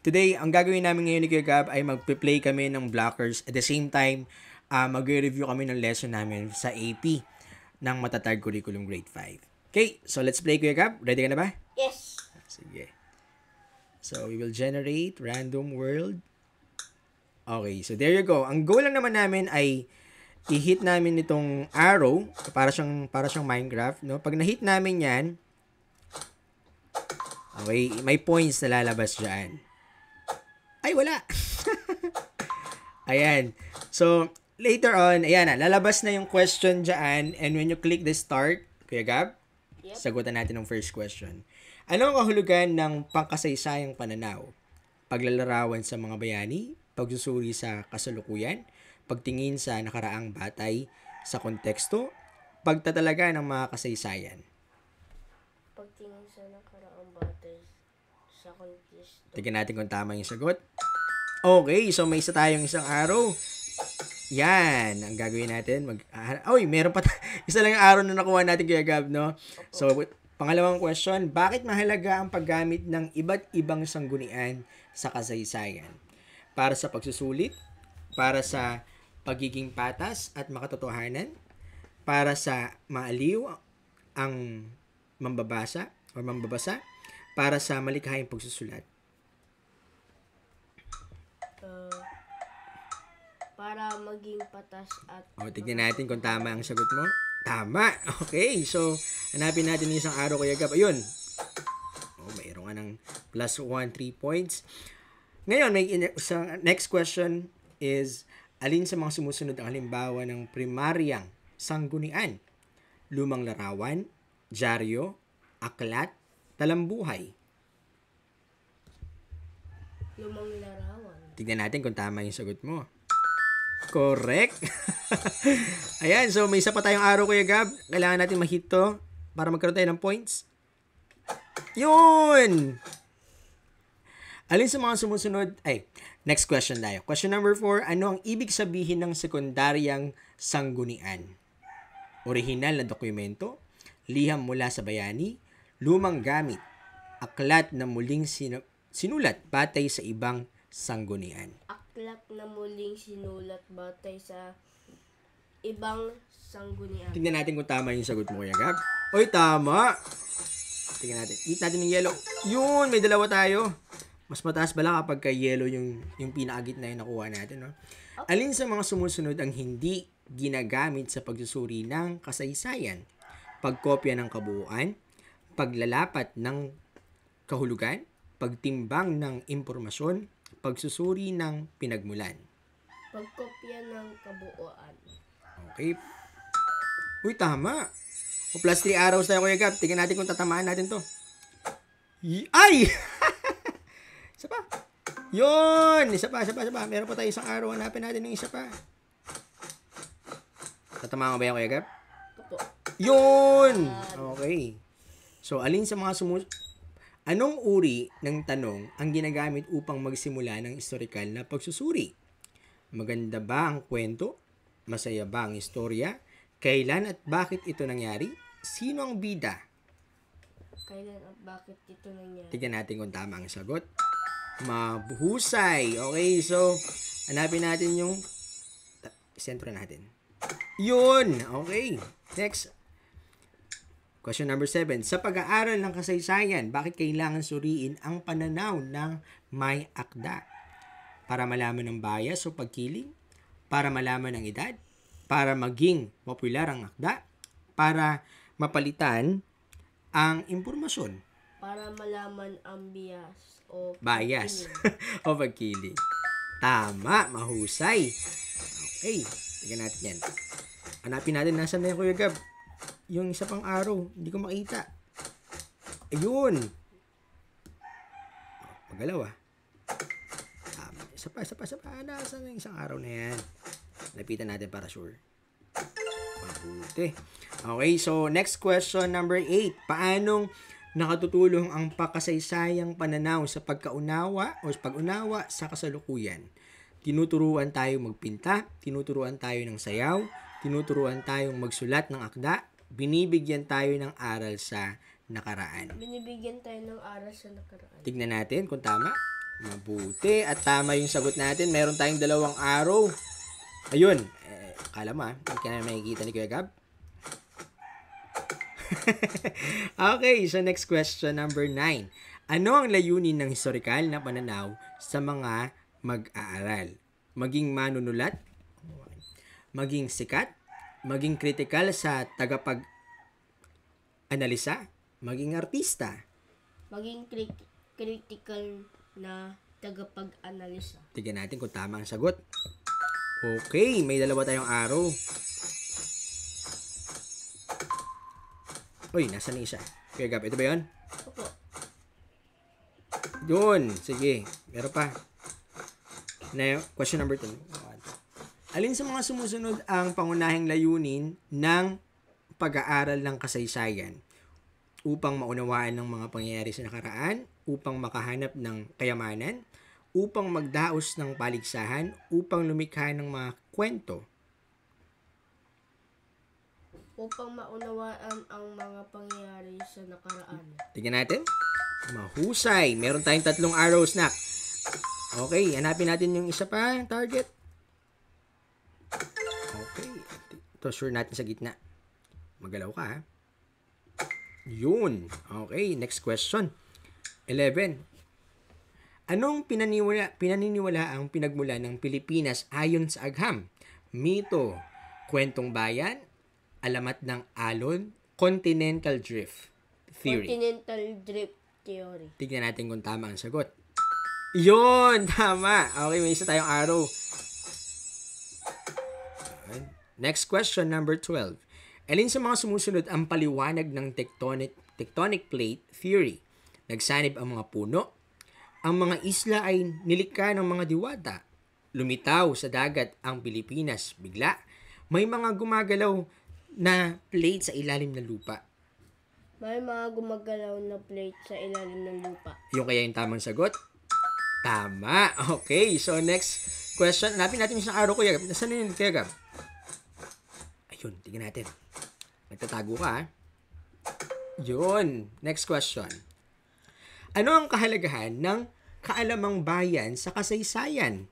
today, ang gagawin namin ngayon ni Kuya Gab ay magpe-play kami ng blockers. At the same time, mag-review kami ng lesson namin sa AP ng Matatag Curriculum Grade 5. Okay, so let's play, Kuya Gab. Ready ka na ba? Yes. Sige. So, we will generate random world. Okay, so there you go. Ang goal lang naman namin ay i-hit namin itong arrow para siyang Minecraft, no? Pag na-hit namin 'yan, okay, may points na lalabas diyan. Ay, wala. Ayan. So, later on, ayan na, lalabas na yung question diyan, and when you click the start, Kuya Gab, sagutan natin ang first question. Ano ang kahulugan ng pangkasaysayang pananaw? Paglalarawan sa mga bayani, pagsusuri sa kasalukuyan, pagtingin sa nakaraang batay sa konteksto, pagtatalaga ng mga kasaysayan. Pagtingin sa nakaraang batay sa konteksto. Tignan natin kung tama yung sagot. Okay, so may isa tayong isang araw. Yan, ang gagawin natin. Meron pa isa lang yung araw na nakuha natin, Kuya Gab, no? So, pangalawang question, bakit mahalaga ang paggamit ng iba't ibang sanggunian sa kasaysayan? Para sa pagsusulit, para sa pagiging patas at makatotohanan, para sa maaliw ang mambabasa, para sa malikhaing pagsusulat. Para maging patas at... Tignan natin kung tama ang sagot mo. Tama! Okay, so hanapin natin yung isang araw, Kuya Gab. Ayun. Mayroon ka ng plus 1, 3 points. Ngayon, next question is, alin sa mga sumusunod ang halimbawa ng primaryang sanggunian? Lumang larawan, dyaryo, aklat, talambuhay. Lumang larawan. Tignan natin kung tama yung sagot mo. Correct. Ayan, so may isa pa tayong araw, Kuya Gab. Kailangan natin ma-hit to para magkaroon tayo ng points. Yun! Alin sa mga sumusunod, next question tayo. Question number 4, ano ang ibig sabihin ng sekundaryang sanggunian? Orihinal na dokumento, liham mula sa bayani, lumang gamit, aklat na muling sinulat batay sa ibang sanggunian. Aklat na muling sinulat batay sa ibang sanggunian. Tingnan natin kung tama yung sagot mo, Kuya Gab. Oy, tama! Tingnan natin. Eat natin yung yellow. Yun, may dalawa tayo. Mas mataas pala kapag kay yellow yung pinakagitna yung nakuha natin, no? Okay. Alin sa mga sumusunod ang hindi ginagamit sa pagsusuri ng kasaysayan? Pagkopya ng kabuuan, paglalapat ng kahulugan, pagtimbang ng impormasyon, pagsusuri ng pinagmulan. Pagkopya ng kabuuan. Okay. Uy, tama. O plus 3 arrows tayo, Kuya Gab. Tingnan natin kung tatamaan natin to. Ay! Isa pa. Yun! Isa pa. Meron pa tayo isang arrow. Hanapin natin ng isa pa. Tatamaan mo ba yan, Kuya Gab? Opo. Yun! Okay. So, alin sa mga anong uri ng tanong ang ginagamit upang magsimula ng historikal na pagsusuri? Maganda ba ang kwento? Masaya ba ang istorya? Kailan at bakit ito nangyari? Sino ang bida? Kailan at bakit ito nangyari? Tignan natin kung tama ang sagot. Mabuhusay. Okay, so hanapin natin yung sentro natin. Yun! Okay. Next. Question number 7. Sa pag-aaral ng kasaysayan, bakit kailangan suriin ang pananaw ng may akda? Para malaman ang bias o pagkiling? Para malaman ang edad? Para maging popular ang akda? Para mapalitan ang impormasyon? Para malaman ang bias o o pagkiling. Tama, mahusay. Okay, tignan natin yan. Hanapin natin nasan na yung Kuya Gab. Yung isa pang araw, hindi ko makita. Ayun. Pagalaw ah. Tama. Isa pa. Nasaan yung isang araw na yan? Lapitan natin para sure. Mabuti. Okay, so next question number 8. Paanong nakatutulong ang pakasaysayang pananaw sa pagkaunawa o pag-unawa sa kasalukuyan? Tinuturuan tayong magpinta, tinuturuan tayo ng sayaw, tinuturuan tayong magsulat ng akda, binibigyan tayo ng aral sa nakaraan. Binibigyan tayo ng aral sa nakaraan. Tignan natin kung tama. Mabuti. At tama yung sagot natin. Meron tayong 2 arrow. Ayun. Akala mo hindi ka na makikita ni Kuya Gab. Okay, so next question, number 9. Ano ang layunin ng historikal na pananaw sa mga mag-aaral? Maging manunulat? Maging sikat? Maging kritikal sa tagapag-analisa? Maging artista? Maging critical na tagapag-analisa. Tignan natin kung tama ang sagot. Okay, may 2 tayong arrow. Uy, nasa na isa? Kuya Gab, ito ba yun? Opo. Yun, sige. Meron pa. Question number 10. Alin sa mga sumusunod ang pangunahing layunin ng pag-aaral ng kasaysayan? Upang maunawaan ng mga pangyayari sa nakaraan, upang makahanap ng kayamanan, upang magdaos ng paligsahan, upang lumikha ng mga kwento. Upang maunawaan ang mga pangyayari sa nakaraan. Tingnan natin. Mahusay. Meron tayong 3 arrows, nak. Okay, hanapin natin yung isa pa, target. Okay. Ito, sure natin sa gitna. Magalaw ka, ha? Yun. Okay, next question. 11. Anong pinaniniwala ang pinagmula ng Pilipinas ayon sa agham? Mito, kwentong bayan, alamat ng alon, continental drift theory. Continental drift theory. Tignan natin kung tama ang sagot. Yun! Tama! Okay, may isa tayong arrow. Next question, number 12. Alin sa mga sumusunod ang paliwanag ng tectonic plate theory? Nagsanib ang mga puno. Ang mga isla ay nilikha ng mga diwata. Lumitaw sa dagat ang Pilipinas bigla. May mga gumagalaw na plate sa ilalim ng lupa. May mga gumagalaw na plate sa ilalim ng lupa. Yung kaya yung tamang sagot? Tama. Okay, so next question. Hanapin natin isang araw, Kuya Gab. Nasaan na yun, Kuya Gab? Ayun, tingnan natin. Nagtatago ka, ha? Yun. Next question. Ano ang kahalagahan ng kaalamang bayan sa kasaysayan?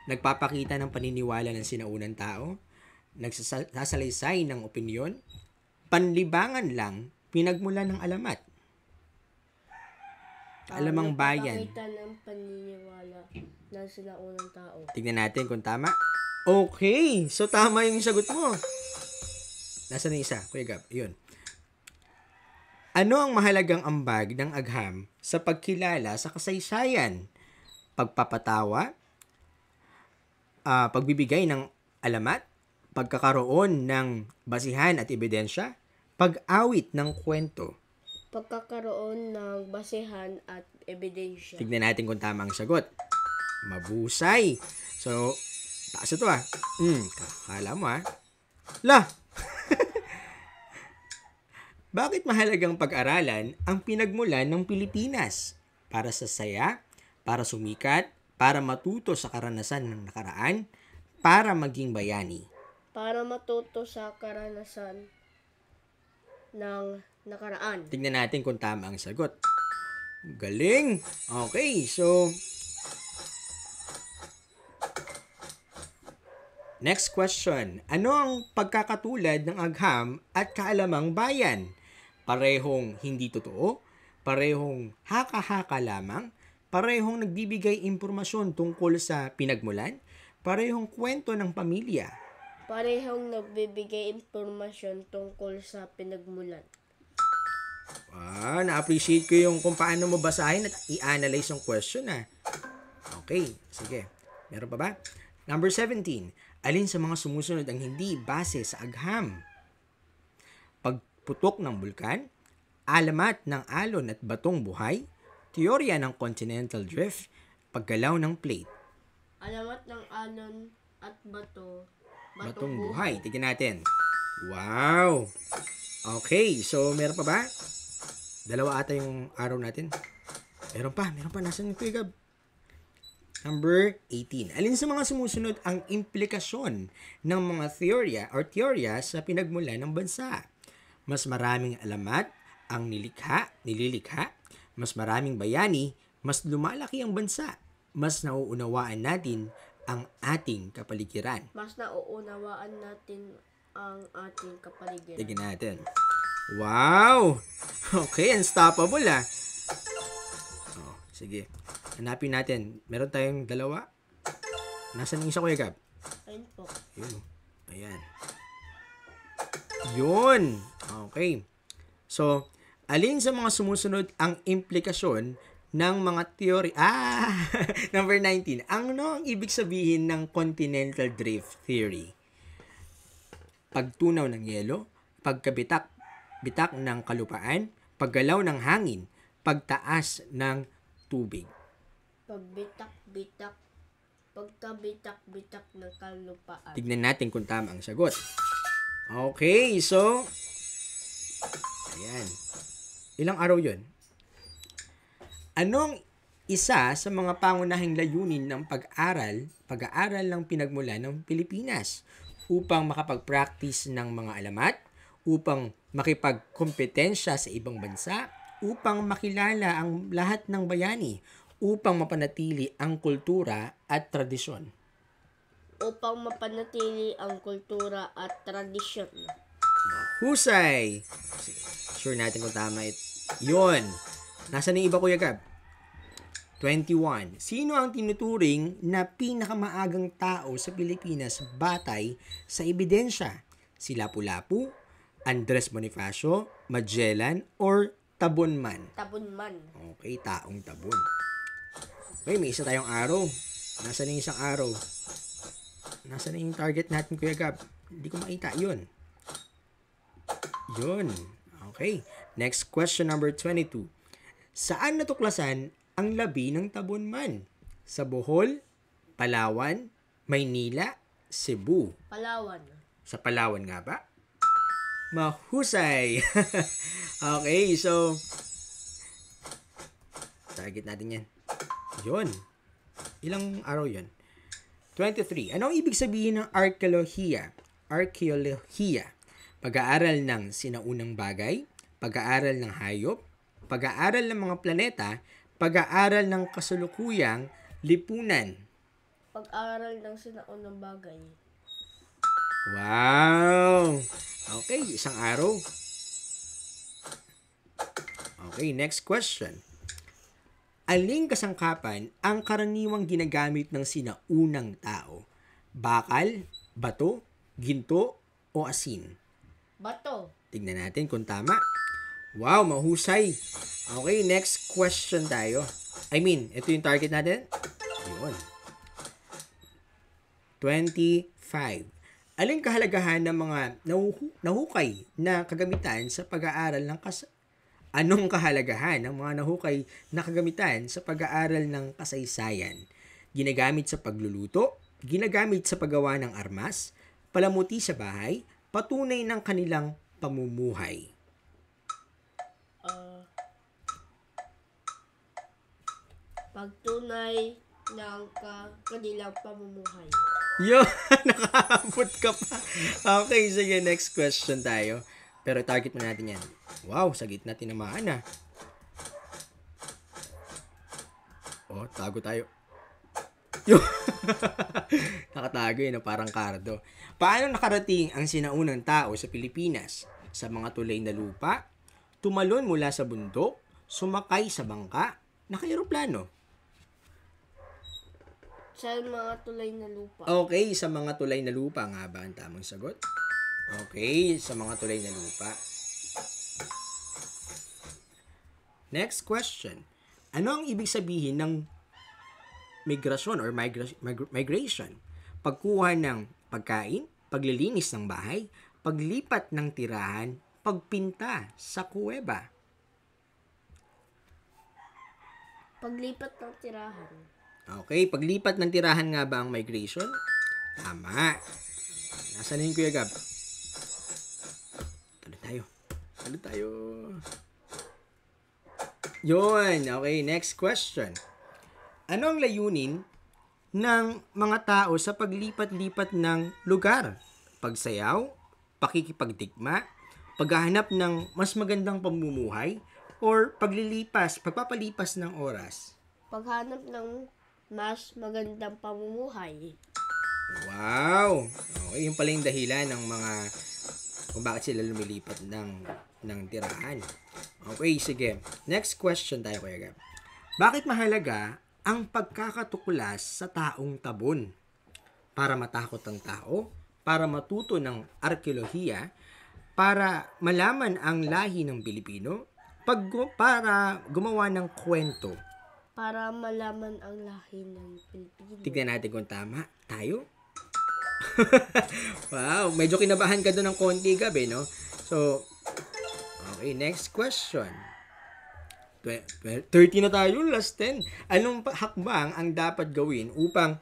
Nagpapakita ng paniniwala ng sinaunang tao? Nagsasalaysay ng opinyon? Panlibangan lang, pinagmula ng alamat? Kaalamang bayan. Nagpapakita ng paniniwala ng sinaunang tao. Tignan natin kung tama. Okay, so tama yung sagot mo. Nasaan na isa, Kuya Gab? Yun. Ano ang mahalagang ambag ng agham sa pagkilala sa kasaysayan? Pagpapatawa? Pagbibigay ng alamat? Pagkakaroon ng basihan at ebidensya? Pag-awit ng kwento? Pagkakaroon ng basehan at ebidensya. Tignan natin kung tama ang sagot. Mabusay. So, taas ito, ha? Kala mo, ha? Lah! Bakit mahalagang pag-aralan ang pinagmulan ng Pilipinas? Para sa saya, para sumikat, para matuto sa karanasan ng nakaraan, para maging bayani. Para matuto sa karanasan ng nakaraan. Tignan natin kung tama ang sagot. Galing! Okay, so next question. Ano ang pagkakatulad ng agham at kaalamang bayan? Parehong hindi totoo? Parehong haka-haka lamang? Parehong nagbibigay impormasyon tungkol sa pinagmulan? Parehong kwento ng pamilya? Parehong nagbibigay impormasyon tungkol sa pinagmulan. Na-appreciate ko yung kung paano mo basahin at i-analyze yung question, ha. Okay, sige. Meron pa ba? Number 17. Alin sa mga sumusunod ang hindi base sa agham? Pagputok ng bulkan, alamat ng alon at batong buhay, teorya ng continental drift, paggalaw ng plate. Alamat ng alon at Batong buhay. Tignan natin. Wow! Okay, so meron pa ba? 2 ata yung araw natin. Meron pa. Nasaan yung Kuya Gab? Number 18. Alin sa mga sumusunod ang implikasyon ng mga teorya sa pinagmulan ng bansa? Mas maraming alamat ang nililikha, mas maraming bayani, Mas lumalaki ang bansa, mas nauunawaan natin ang ating kapaligiran. Mas nauunawaan natin ang ating kapaligiran. Tignan natin. Wow! Okay, unstoppable ah. Oh, sige. Hanapin natin. Meron tayong dalawa. Nasaan yung isa, Kuya Gab? Ayun po. Yun. Ayan. Yun. Okay. So, alin sa mga sumusunod ang implikasyon ng mga theory? Number 19. Ano ang ibig sabihin ng continental drift theory? Pagtunaw ng yelo, pagkabitak ng kalupaan, paggalaw ng hangin, pagtaas ng tubig. Pagkabitak-bitak ng kalupaan. Tignan natin kung tama ang sagot. Okay, so ayan. Ilang araw 'yon? Anong isa sa mga pangunahing layunin ng pag-aaral ng pinagmulan ng Pilipinas upang makapag-practice ng mga alamat, upang makipagkompetensya sa ibang bansa, upang makilala ang lahat ng bayani, upang mapanatili ang kultura at tradisyon. Upang mapanatili ang kultura at tradisyon. Husay! Sure natin kung tama yun. Nasaan yung iba, Kuya Gab? 21. Sino ang tinuturing na pinakamaagang tao sa Pilipinas batay sa ebidensya? Si Lapu-Lapu, Andres Bonifacio, Magellan, or Tabunman? Tabunman. Okay, taong Tabun. Okay, may isa tayong araw. Nasaan yung isang araw? Nasaan yung target natin, Kuya Gab? Hindi ko makita yun. Yun. Okay. Next question, number 22. Saan natuklasan ang labi ng Tabunman? Sa Bohol, Palawan, Maynila, Cebu. Palawan. Sa Palawan nga ba? Mahusay! Okay, so target natin yan. Yun. Ilang araw yun? 23. Ano ang ibig sabihin ng arkeolohiya? Arkeolohiya. Pag-aaral ng sinaunang bagay, pag-aaral ng hayop, pag-aaral ng mga planeta, pag-aaral ng kasalukuyang lipunan. Pag-aaral ng sinaunang bagay. Wow! Okay, isang araw. Okay, next question. Aling kasangkapan ang karaniwang ginagamit ng sinaunang tao? Bakal, bato, ginto, o asin? Bato. Tignan natin kung tama. Wow, mahusay. Okay, next question tayo. Ito yung target natin. Ayun. 25. Aling kahalagahan ng mga nahukay na kagamitan sa pag-aaral ng Anong kahalagahan ng mga nahukay na kagamitan sa pag-aaral ng kasaysayan? Ginagamit sa pagluluto, ginagamit sa paggawa ng armas, palamuti sa bahay, patunay ng kanilang pamumuhay. Pagtunay ng kanilang pamumuhay. Yo, nakaabot ka pa. Okay, sige, next question tayo. Pero target mo natin yan. Wow, sa gitna tinamaan na. Oh, tago tayo. Yo! Nakatago yun, parang kardo. Paano nakarating ang sinaunang tao sa Pilipinas? Sa mga tulay na lupa, tumalon mula sa bundok, sumakay sa bangka, naka-aeroplano. Sa mga tulay na lupa. Okay, sa mga tulay na lupa nga ba ang tamang sagot? Okay, sa mga tulay na lupa. Next question. Ano ang ibig sabihin ng migrasyon or migration? Pagkuha ng pagkain, paglilinis ng bahay, paglipat ng tirahan, pagpinta sa kuweba. Paglipat ng tirahan. Okay, paglipat ng tirahan nga ba ang migration? Tama. Nasaan na yung Kuya Gab? Talo tayo. Yun. Okay, next question. Ano ang layunin ng mga tao sa paglipat-lipat ng lugar? Pagsayaw, pakikipagtikma, paghahanap ng mas magandang pamumuhay, or pagpapalipas ng oras? Paghanap ng mas magandang pamumuhay. Wow! Okay, yun pala yung dahilan ng mga kung bakit sila lumilipat ng tirahan. Okay, sige. Next question tayo, Kuya Gab. Bakit mahalaga ang pagkakatuklas sa taong tabon? Para matakot ang tao, para matuto ng arkeolohiya, para malaman ang lahi ng Pilipino, para gumawa ng kwento. Para malaman ang lahi ng Pilipino. Tignan natin kung tama. Tayo? Wow, medyo kinabahan ka doon ng konti, Gab, no? So, okay, next question. 30 na tayo, last 10. Anong hakbang ang dapat gawin upang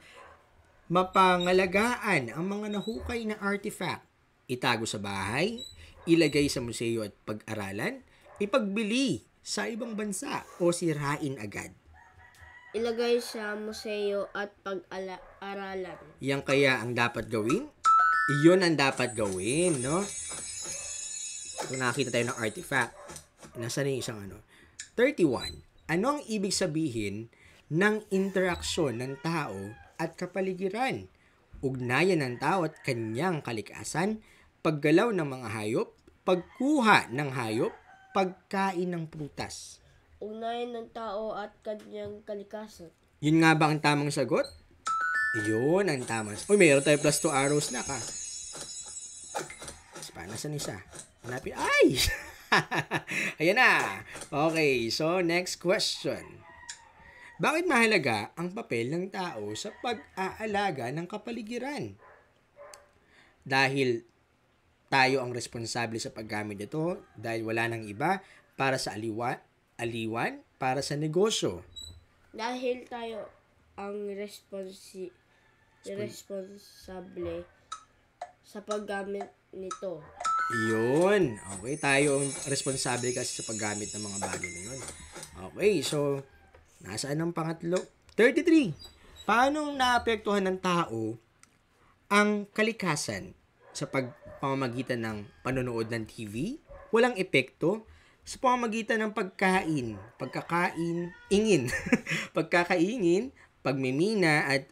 mapangalagaan ang mga nahukay na artifact? Itago sa bahay, ilagay sa museo at pag-aralan, ipagbili sa ibang bansa o sirain agad? Ilagay sa museo at pag-aralan. Yan kaya ang dapat gawin? Iyon ang dapat gawin, no? Kung nakita tayo ng artifact, nasaan yung isang 31. Ano ang ibig sabihin ng interaksyon ng tao at kapaligiran? Ugnayan ng tao at kanyang kalikasan, paggalaw ng mga hayop, pagkuha ng hayop, pagkain ng prutas. Ugnayan ng tao at kanyang kalikasan. Yun nga ba ang tamang sagot? Yun ang tamang. Uy, mayroon tayo plus 2 arrows na ka. Nasaan isa? Hanapin. Ay! Ayan na. Okay, so next question. Bakit mahalaga ang papel ng tao sa pag-aalaga ng kapaligiran? Dahil tayo ang responsable sa paggamit nito, dahil wala nang iba para sa aliwan, para sa negosyo. Dahil tayo ang responsable sa paggamit nito. Yun. Okay, tayo ang responsable kasi sa paggamit ng mga bagay na yun. Okay, so nasaan ang pangatlo? 33. Paano naapektuhan ng tao ang kalikasan sa pamamagitan ng panonood ng TV? Walang epekto sa pamamagitan ng pagkakaingin, pagmimina at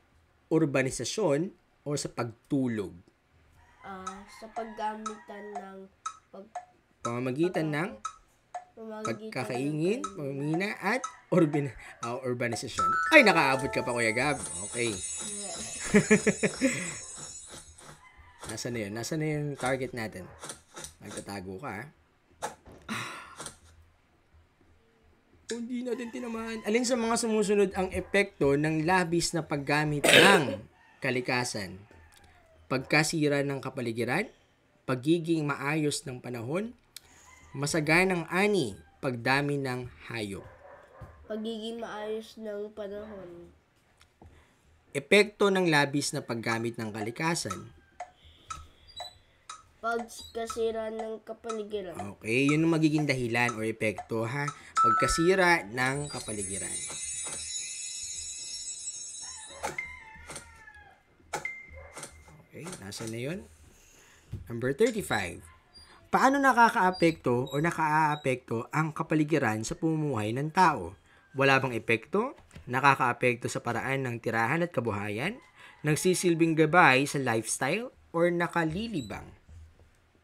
urbanisasyon o sa pagtulog. Sa paggamitan ng Pamamagitan ng pagkakaingin, pamimina at urbanisasyon. Ay, nakaabot ka pa, Kuya Gab. Okay. Nasaan na yun? Nasaan na yung target natin? Magtatago ka, ha? Hindi natin tinamaan. Alin sa mga sumusunod ang epekto ng labis na paggamit ng kalikasan? Pagkasira ng kapaligiran, pagiging maayos ng panahon, masaganang ani, pagdami ng hayop. Pagiging maayos ng panahon. Epekto ng labis na paggamit ng kalikasan. Pagkasira ng kapaligiran. Okay, yun ang magiging dahilan o epekto, ha? Pagkasira ng kapaligiran. Okay, nasa na yun? Number 35. Paano nakakaapekto o nakaaapekto ang kapaligiran sa pamumuhay ng tao? Wala bang epekto? Nakakaapekto sa paraan ng tirahan at kabuhayan? Nagsisilbing gabay sa lifestyle? Or nakalilibang?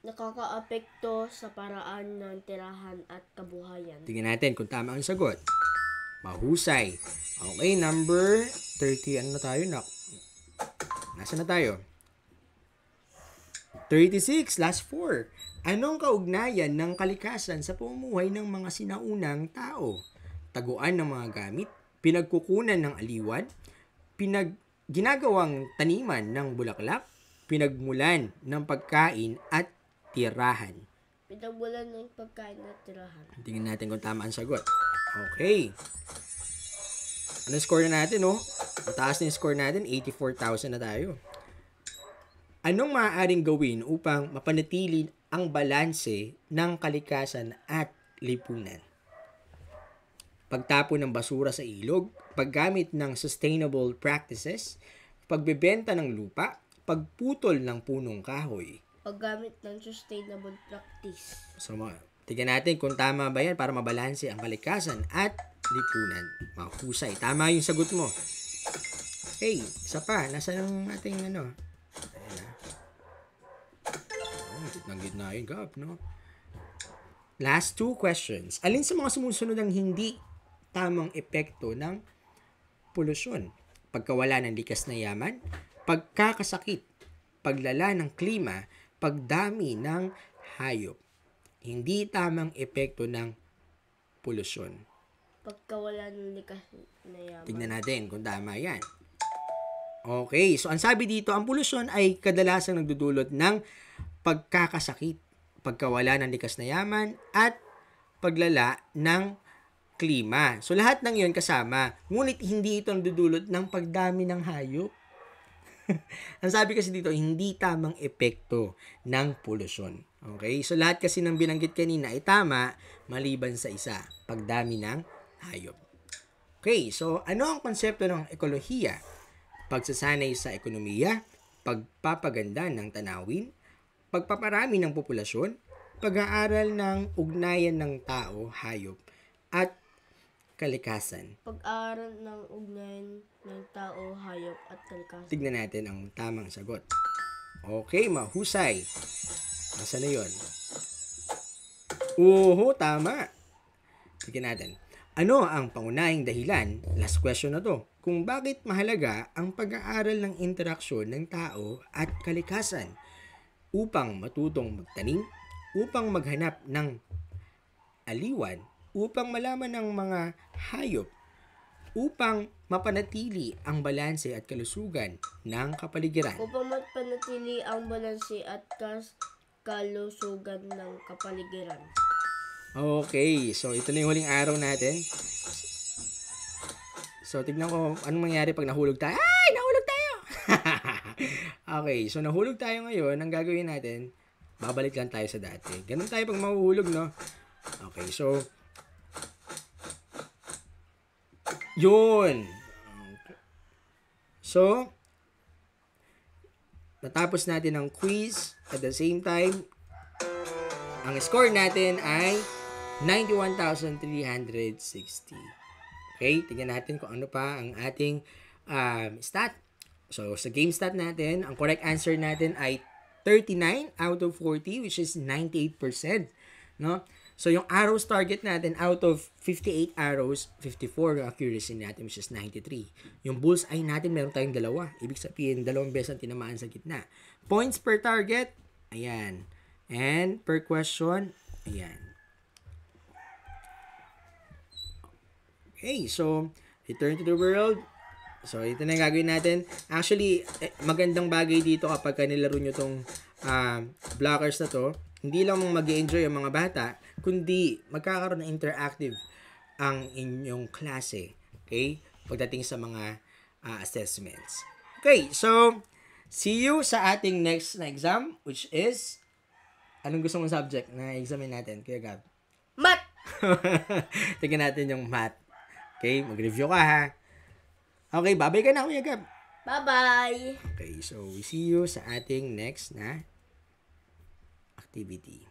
Nakakaapekto sa paraan ng tirahan at kabuhayan. Tingnan natin kung tama ang sagot. Mahusay. Okay, number 30. Ano na tayo? Nasaan na tayo? 36, last 4. Anong kaugnayan ng kalikasan sa pamumuhay ng mga sinaunang tao? Taguan ng mga gamit, pinagkukunan ng aliwan, ginagawang taniman ng bulaklak, pinagmulan ng pagkain at tirahan. Pinagmulan ng pagkain at tirahan. Tingnan natin kung tama ang sagot. Okay. Anong score na natin, no? Mataas na yung score natin, 84,000 na tayo. Anong maaaring gawin upang mapanatili ang balanse ng kalikasan at lipunan? Pagtapon ng basura sa ilog, paggamit ng sustainable practices, pagbebenta ng lupa, pagputol ng punong kahoy. Paggamit ng sustainable practice. So, tignan natin kung tama ba yan para mabalanse ang kalikasan at lipunan. Mahusay. Tama yung sagot mo. Okay, isa pa. Nasaan ang ating ano? Ayan na. Oh, gitnang-gitna yun, Gab, no? Last 2 questions. Alin sa mga sumusunod ang hindi tamang epekto ng polusyon? Pagkawala ng likas na yaman, pagkakasakit, paglala ng klima, pagdami ng hayop. Hindi tamang epekto ng polusyon. Pagkawala ng likas na yaman. Tignan natin kung tama yan. Okay, so ang sabi dito, ang polusyon ay kadalasang nagdudulot ng pagkakasakit, pagkawala ng likas na yaman, at paglala ng klima. So lahat ng yon kasama, ngunit hindi ito nagdudulot ng pagdami ng hayop. Ang sabi kasi dito, hindi tamang epekto ng polusyon. Okay? So lahat kasi ng binanggit kanina ay tama maliban sa isa, pagdami ng hayop. Okay, so ano ang konsepto ng ekolohiya? Pagsasanay sa ekonomiya, pagpapaganda ng tanawin, pagpaparami ng populasyon, pag-aaral ng ugnayan ng tao, hayop, at kalikasan. Pag-aaral ng ugnayan ng tao, hayop, at kalikasan. Tignan natin ang tamang sagot. Okay, mahusay. Nasaan na yun? Oo, tama. Tignan natin. Ano ang pangunahing dahilan, last question na to, kung bakit mahalaga ang pag-aaral ng interaksyon ng tao at kalikasan upang matutong magtanim, upang maghanap ng aliwan, upang malaman ng mga hayop, upang mapanatili ang balanse at kalusugan ng kapaligiran. Upang mapanatili ang balanse at kalusugan ng kapaligiran. Okay, so ito na yung huling araw natin. So tignan ko anong mangyari pag nahulog tayo. Ay, nahulog tayo! Okay, so nahulog tayo ngayon. Ang gagawin natin, babalik lang tayo sa dati. Ganun tayo pag mahuhulog, no? Okay, so yun. So, natapos natin ang quiz. At the same time, ang score natin ay 91,360. Okay, tingnan natin kung ano pa ang ating stat. So, sa game stat natin, ang correct answer natin ay 39 out of 40, which is 98%. No? So, yung arrows target natin, out of 58 arrows, 54 yung accuracy natin, which is 93. Yung bullseye natin, meron tayong dalawa. Ibig sabihin, 2 beses ang tinamaan sa gitna. Points per target, ayan. And per question, ayan. Okay, so, return to the world. So, ito na yung gagawin natin. Actually, magandang bagay dito kapag nilaro nyo tong blockers na to. Hindi lang mag-enjoy ang mga bata, kundi magkakaroon ng interactive ang inyong klase. Okay? Pagdating sa mga assessments. Okay, so, see you sa ating next na exam, which is, anong gusto mong subject na examin natin, Kuya Gab? Math! Tingnan natin yung math. Okay, mag-review ka ha. Okay, babay ka na, Kuya Gab. Bye-bye! Okay, so we see you sa ating next na activity.